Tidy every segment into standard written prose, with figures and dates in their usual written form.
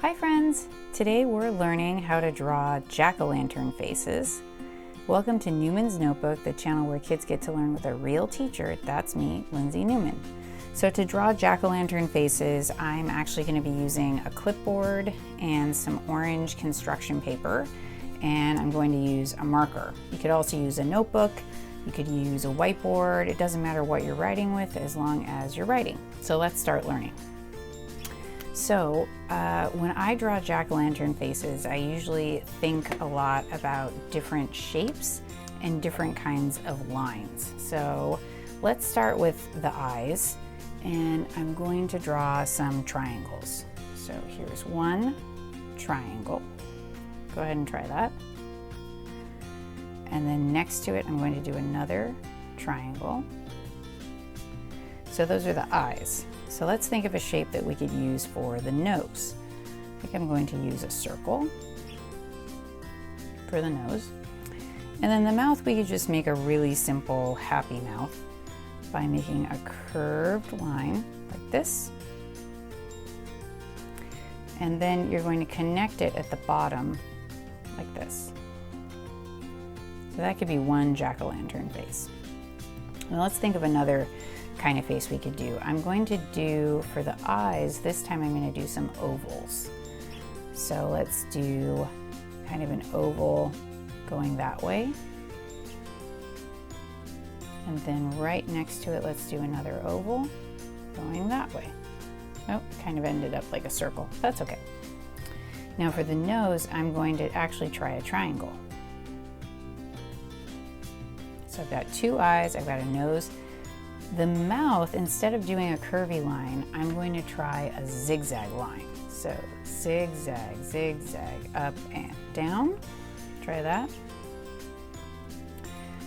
Hi friends! Today we're learning how to draw jack-o'-lantern faces. Welcome to Newman's Notebook, the channel where kids get to learn with a real teacher. That's me, Lindsay Newman. So to draw jack-o'-lantern faces, I'm actually going to be using a clipboard and some orange construction paper, and I'm going to use a marker. You could also use a notebook, you could use a whiteboard. It doesn't matter what you're writing with as long as you're writing. So let's start learning. So when I draw jack-o'-lantern faces, I usually think a lot about different shapes and different kinds of lines. So let's start with the eyes, and I'm going to draw some triangles. So here's one triangle. Go ahead and try that. And then next to it, I'm going to do another triangle. So those are the eyes. So let's think of a shape that we could use for the nose. I think I'm going to use a circle for the nose. And then the mouth, we could just make a really simple happy mouth by making a curved line like this. And then you're going to connect it at the bottom like this. So that could be one jack-o'-lantern face. Now let's think of another kind of face we could do. I'm going to do, for the eyes, this time I'm going to do some ovals. So let's do kind of an oval going that way. And then right next to it, let's do another oval going that way. Oh, kind of ended up like a circle. That's okay. Now for the nose, I'm going to actually try a triangle. So I've got two eyes, I've got a nose. The mouth, instead of doing a curvy line, I'm going to try a zigzag line. So zigzag, zigzag, up and down. Try that.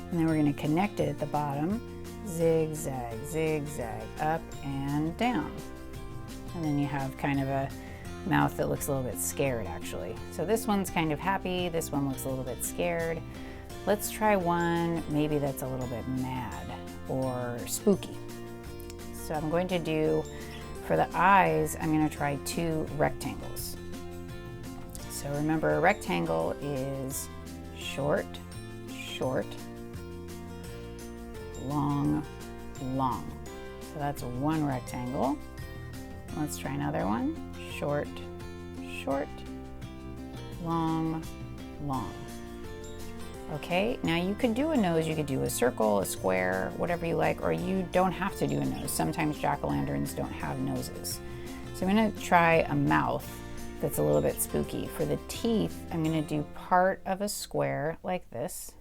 And then we're going to connect it at the bottom. Zigzag, zigzag, up and down. And then you have kind of a mouth that looks a little bit scared, actually. So this one's kind of happy. This one looks a little bit scared. Let's try one maybe that's a little bit mad or spooky. So I'm going to do, for the eyes, I'm going to try two rectangles. So remember, a rectangle is short, short, long, long. So that's one rectangle. Let's try another one. Short, short, long, long. Okay, now you could do a nose, you could do a circle, a square, whatever you like, or you don't have to do a nose. Sometimes jack-o'-lanterns don't have noses. So I'm gonna try a mouth that's a little bit spooky. For the teeth, I'm gonna do part of a square like this.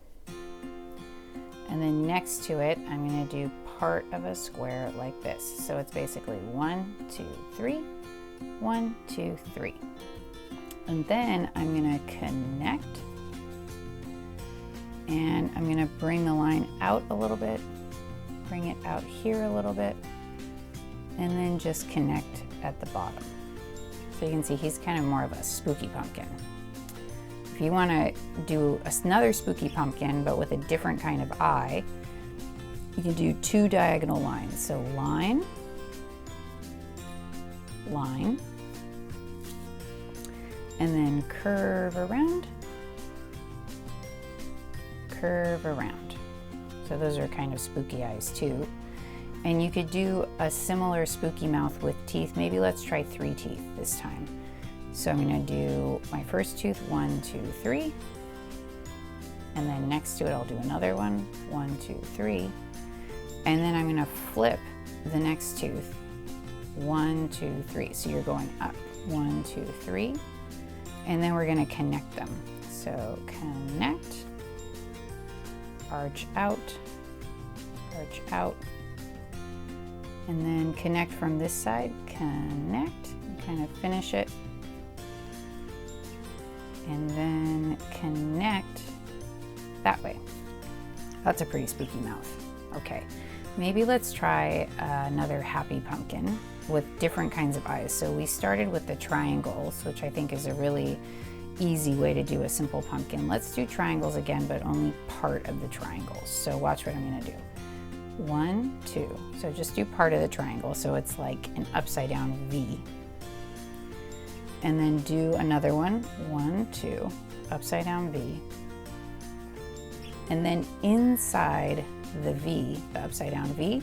And then next to it, I'm gonna do part of a square like this. So it's basically 1, 2, 3, 1, 2, 3. And then I'm gonna connect, and I'm gonna bring the line out a little bit, bring it out here a little bit, and then just connect at the bottom. So you can see he's kind of more of a spooky pumpkin. If you wanna do another spooky pumpkin, but with a different kind of eye, you can do two diagonal lines. So line, line, and then curve around, curve around. So those are kind of spooky eyes too. And you could do a similar spooky mouth with teeth. Maybe let's try 3 teeth this time. So I'm gonna do my first tooth, 1, 2, 3. And then next to it, I'll do another one, 1, 2, 3. And then I'm gonna flip the next tooth, 1, 2, 3. So you're going up, 1, 2, 3. And then we're gonna connect them. So connect, arch out, and then connect from this side, connect, and kind of finish it, and then connect that way. That's a pretty spooky mouth. Okay, maybe let's try another happy pumpkin with different kinds of eyes. So we started with the triangles, which I think is a really easy way to do a simple pumpkin. Let's do triangles again, but only part of the triangles. So watch what I'm gonna do. 1, 2. So just do part of the triangle. So it's like an upside down V. and then do another one, 1, 2, upside down V. And then inside the V, the upside down V,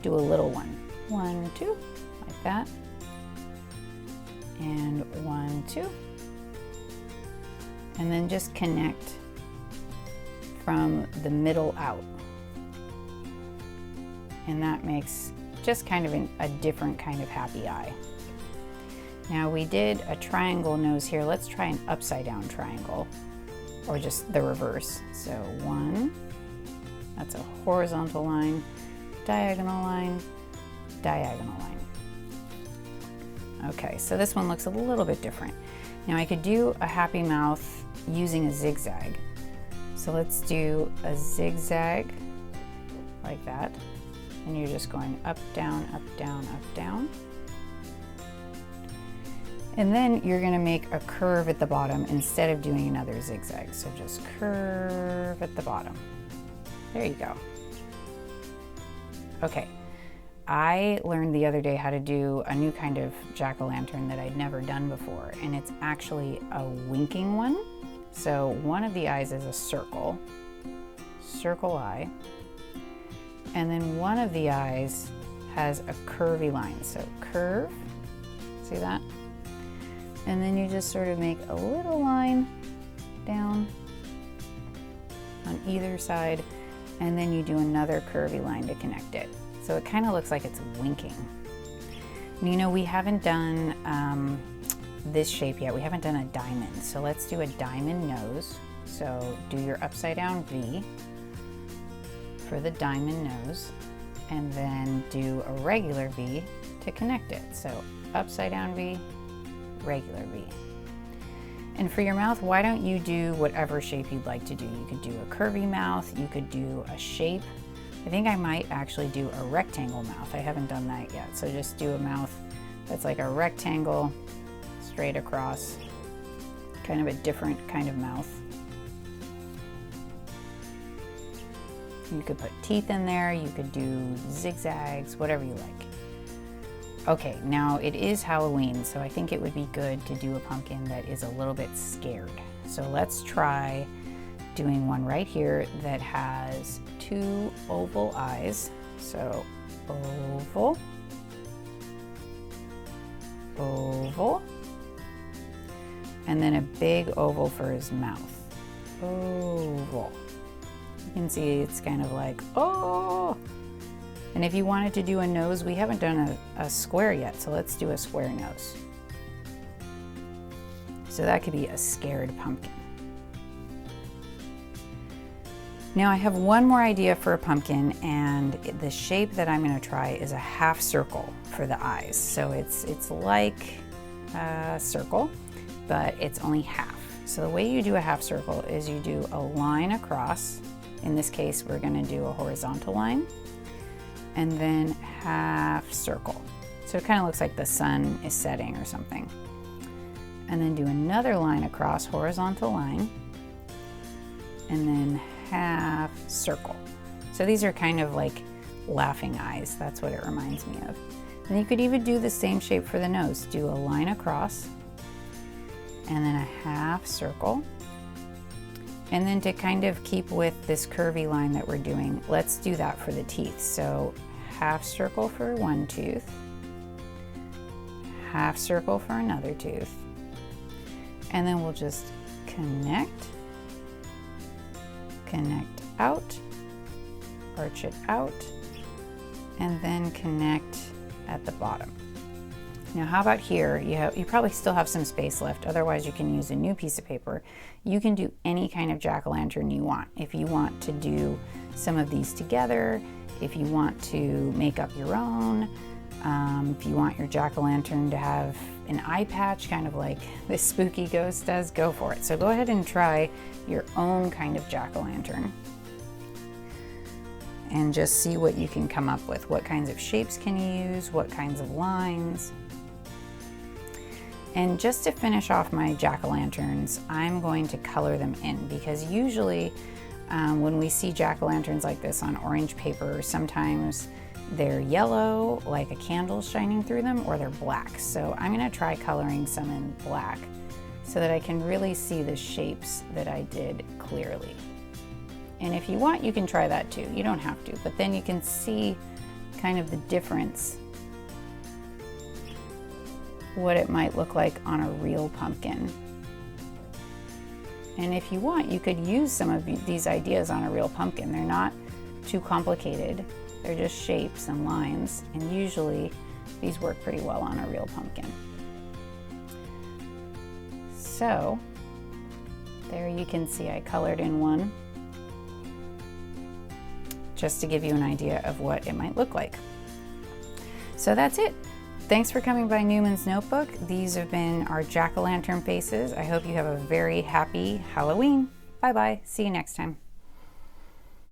do a little one, 1, 2, like that. And 1, 2. And then just connect from the middle out. And that makes just kind of a different kind of happy eye. Now we did a triangle nose here. Let's try an upside down triangle, or just the reverse. So 1, that's a horizontal line, diagonal line, diagonal line. Okay, so this one looks a little bit different. Now I could do a happy mouth using a zigzag. So let's do a zigzag like that. And you're just going up, down, up, down, up, down. And then you're gonna make a curve at the bottom instead of doing another zigzag. So just curve at the bottom. There you go. Okay. I learned the other day how to do a new kind of jack-o'-lantern that I'd never done before, and it's actually a winking one. So one of the eyes is a circle, circle eye, and then one of the eyes has a curvy line. So curve, see that? And then you just sort of make a little line down on either side, and then you do another curvy line to connect it. So it kind of looks like it's winking. You know, we haven't done this shape yet. We haven't done a diamond. So let's do a diamond nose. So do your upside down V for the diamond nose, and then do a regular V to connect it. So upside down V, regular V. And for your mouth, why don't you do whatever shape you'd like to do? You could do a curvy mouth, you could do a shape. I think I might actually do a rectangle mouth. I haven't done that yet. So just do a mouth that's like a rectangle, straight across, kind of a different kind of mouth. You could put teeth in there, you could do zigzags, whatever you like. Okay, now it is Halloween, so I think it would be good to do a pumpkin that is a little bit scared. So let's try doing one right here that has 2 oval eyes. So oval, oval, and then a big oval for his mouth. Oval. You can see it's kind of like, oh. And if you wanted to do a nose, we haven't done a square yet, so let's do a square nose. So that could be a scared pumpkin. Now I have one more idea for a pumpkin, and the shape that I'm going to try is a half circle for the eyes. So it's like a circle, but it's only half. So the way you do a half circle is you do a line across. In this case, we're going to do a horizontal line, and then half circle. So it kind of looks like the sun is setting or something. And then do another line across, horizontal line, and then half circle. So these are kind of like laughing eyes. That's what it reminds me of. And you could even do the same shape for the nose. Do a line across, and then a half circle. And then to kind of keep with this curvy line that we're doing, let's do that for the teeth. So half circle for one tooth, half circle for another tooth, and then we'll just connect out, arch it out, and then connect at the bottom. Now how about here? You probably still have some space left, otherwise you can use a new piece of paper. You can do any kind of jack-o'-lantern you want. If you want to do some of these together, if you want to make up your own, if you want your jack-o'-lantern to have an eye patch, kind of like this spooky ghost does, go for it. So go ahead and try your own kind of jack-o'-lantern and just see what you can come up with. What kinds of shapes can you use? What kinds of lines? And just to finish off my jack-o'-lanterns, I'm going to color them in, because usually when we see jack-o'-lanterns like this on orange paper, sometimes they're yellow, like a candle shining through them, or they're black. So I'm gonna try coloring some in black so that I can really see the shapes that I did clearly. And if you want, you can try that too. You don't have to, but then you can see kind of the difference, what it might look like on a real pumpkin. And if you want, you could use some of these ideas on a real pumpkin. They're not too complicated. They're just shapes and lines, and usually these work pretty well on a real pumpkin. So there you can see I colored in one just to give you an idea of what it might look like. So that's it. Thanks for coming by Newman's Notebook. These have been our jack-o'-lantern faces. I hope you have a very happy Halloween. Bye-bye. See you next time.